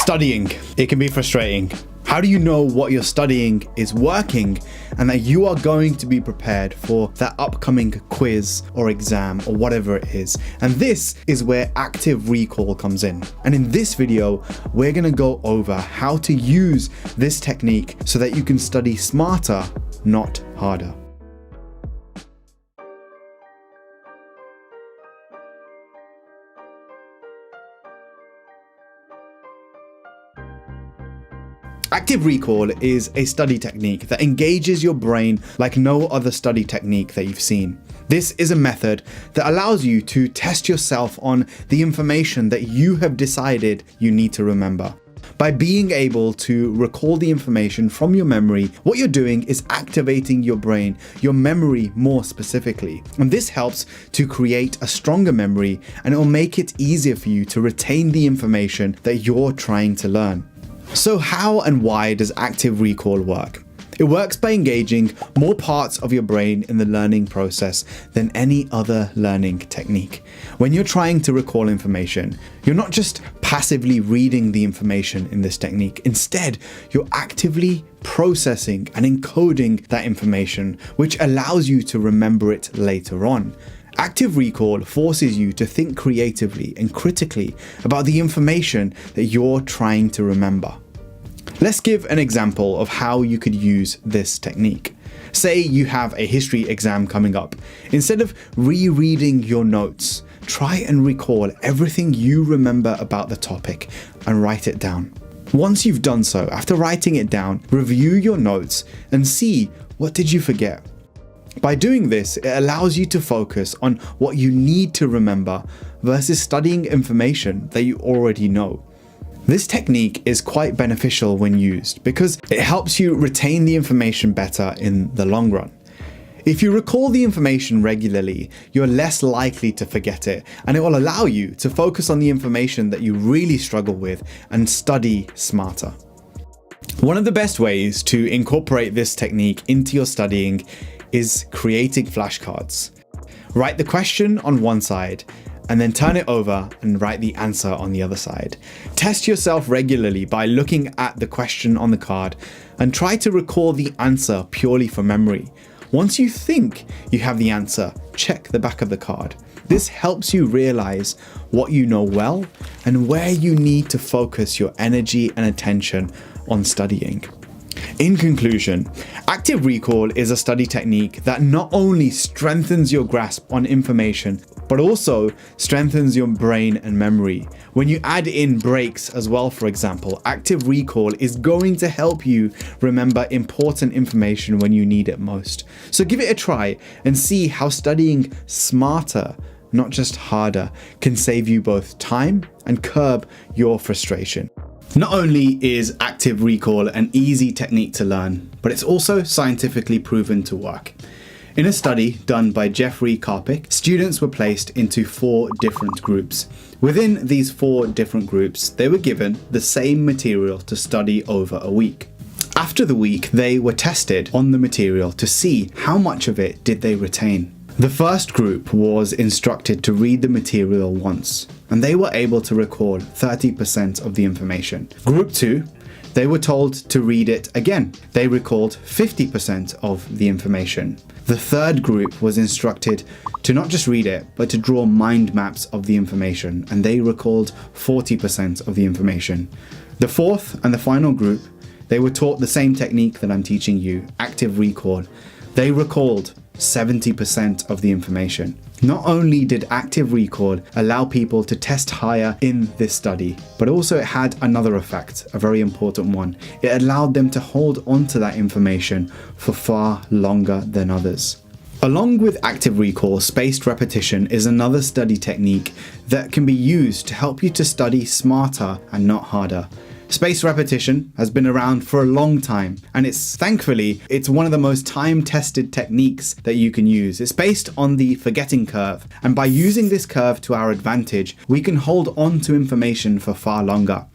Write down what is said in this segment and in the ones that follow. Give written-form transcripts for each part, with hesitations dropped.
Studying. It can be frustrating. How do you know what you're studying is working and that you are going to be prepared for that upcoming quiz or exam or whatever it is? And this is where active recall comes in. And in this video, we're going to go over how to use this technique so that you can study smarter, not harder. Active recall is a study technique that engages your brain like no other study technique that you've seen. This is a method that allows you to test yourself on the information that you have decided you need to remember. By being able to recall the information from your memory, what you're doing is activating your brain, your memory more specifically. And this helps to create a stronger memory, and it will make it easier for you to retain the information that you're trying to learn. So how and why does active recall work? It works by engaging more parts of your brain in the learning process than any other learning technique. When you're trying to recall information, you're not just passively reading the information in this technique. Instead, you're actively processing and encoding that information, which allows you to remember it later on. Active recall forces you to think creatively and critically about the information that you're trying to remember. Let's give an example of how you could use this technique. Say you have a history exam coming up. Instead of rereading your notes, try and recall everything you remember about the topic and write it down. Once you've done so, after writing it down, review your notes and see what did you forget. By doing this, it allows you to focus on what you need to remember versus studying information that you already know. This technique is quite beneficial when used because it helps you retain the information better in the long run. If you recall the information regularly, you're less likely to forget it, and it will allow you to focus on the information that you really struggle with and study smarter. One of the best ways to incorporate this technique into your studying is creating flashcards. Write the question on one side and then turn it over and write the answer on the other side. Test yourself regularly by looking at the question on the card and try to recall the answer purely from memory. Once you think you have the answer, check the back of the card. This helps you realize what you know well and where you need to focus your energy and attention on studying. In conclusion, active recall is a study technique that not only strengthens your grasp on information, but also strengthens your brain and memory. When you add in breaks as well, for example, active recall is going to help you remember important information when you need it most. So give it a try and see how studying smarter, not just harder, can save you both time and curb your frustration. Not only is active recall an easy technique to learn, but it's also scientifically proven to work. In a study done by Jeffrey Karpik, students were placed into 4 different groups. Within these 4 different groups, they were given the same material to study over a week. After the week, they were tested on the material to see how much of it did they retain. The first group was instructed to read the material once, and they were able to recall 30% of the information. Group 2, they were told to read it again. They recalled 50% of the information. The third group was instructed to not just read it, but to draw mind maps of the information, and they recalled 40% of the information. The fourth and the final group, they were taught the same technique that I'm teaching you, active recall. They recalled 70% of the information. Not only did active recall allow people to test higher in this study, but also it had another effect, a very important one. It allowed them to hold on to that information for far longer than others. Along with active recall, spaced repetition is another study technique that can be used to help you to study smarter and not harder. Spaced repetition has been around for a long time, and thankfully it's one of the most time-tested techniques that you can use. It's based on the forgetting curve, and by using this curve to our advantage, we can hold on to information for far longer.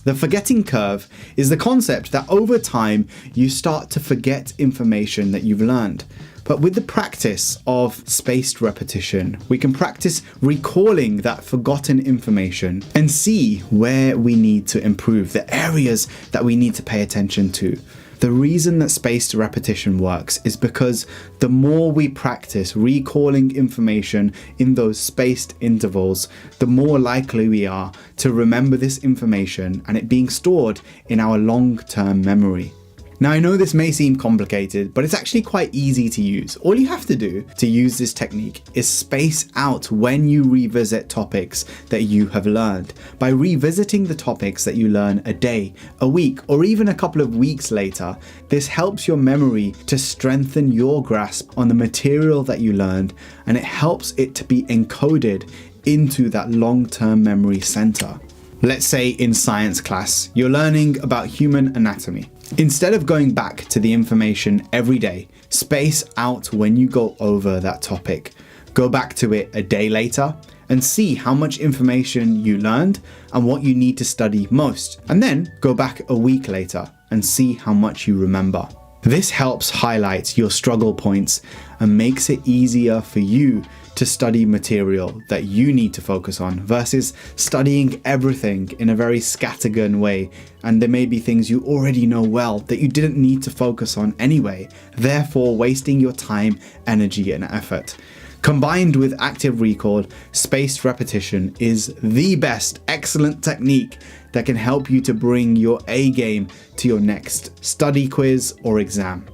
The forgetting curve is the concept that over time you start to forget information that you've learned. But with the practice of spaced repetition, we can practice recalling that forgotten information and see where we need to improve, the areas that we need to pay attention to. The reason that spaced repetition works is because the more we practice recalling information in those spaced intervals, the more likely we are to remember this information and it being stored in our long-term memory. Now, I know this may seem complicated, but it's actually quite easy to use. All you have to do to use this technique is space out when you revisit topics that you have learned. By revisiting the topics that you learn a day, a week, or even a couple of weeks later, this helps your memory to strengthen your grasp on the material that you learned, and it helps it to be encoded into that long-term memory center. Let's say in science class, you're learning about human anatomy. Instead of going back to the information every day, space out when you go over that topic. Go back to it a day later and see how much information you learned and what you need to study most. And then go back a week later and see how much you remember. This helps highlight your struggle points and makes it easier for you to study material that you need to focus on versus studying everything in a very scattergun way, and there may be things you already know well that you didn't need to focus on anyway, therefore wasting your time, energy and effort. Combined with active recall, spaced repetition is the best excellent technique that can help you to bring your A game to your next study quiz or exam.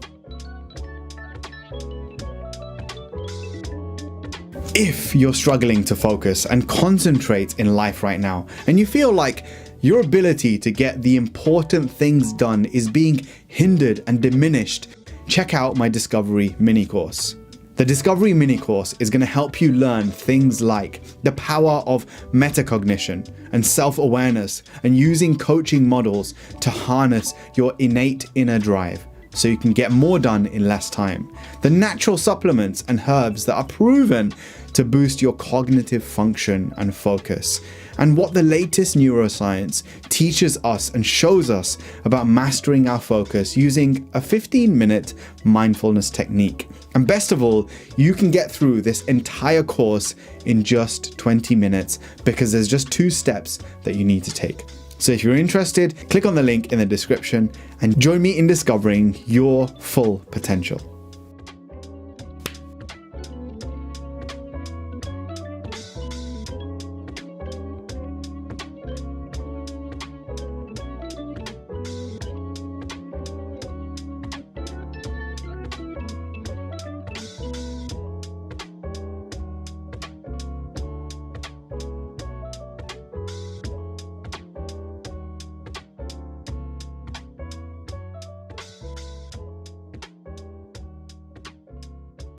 If you're struggling to focus and concentrate in life right now, and you feel like your ability to get the important things done is being hindered and diminished, check out my Discovery mini course. The Discovery mini course is going to help you learn things like the power of metacognition and self-awareness and using coaching models to harness your innate inner drive so you can get more done in less time. The natural supplements and herbs that are proven to boost your cognitive function and focus, and what the latest neuroscience teaches us and shows us about mastering our focus using a 15-minute mindfulness technique. And best of all, you can get through this entire course in just 20 minutes because there's just 2 steps that you need to take. So if you're interested, click on the link in the description and join me in discovering your full potential.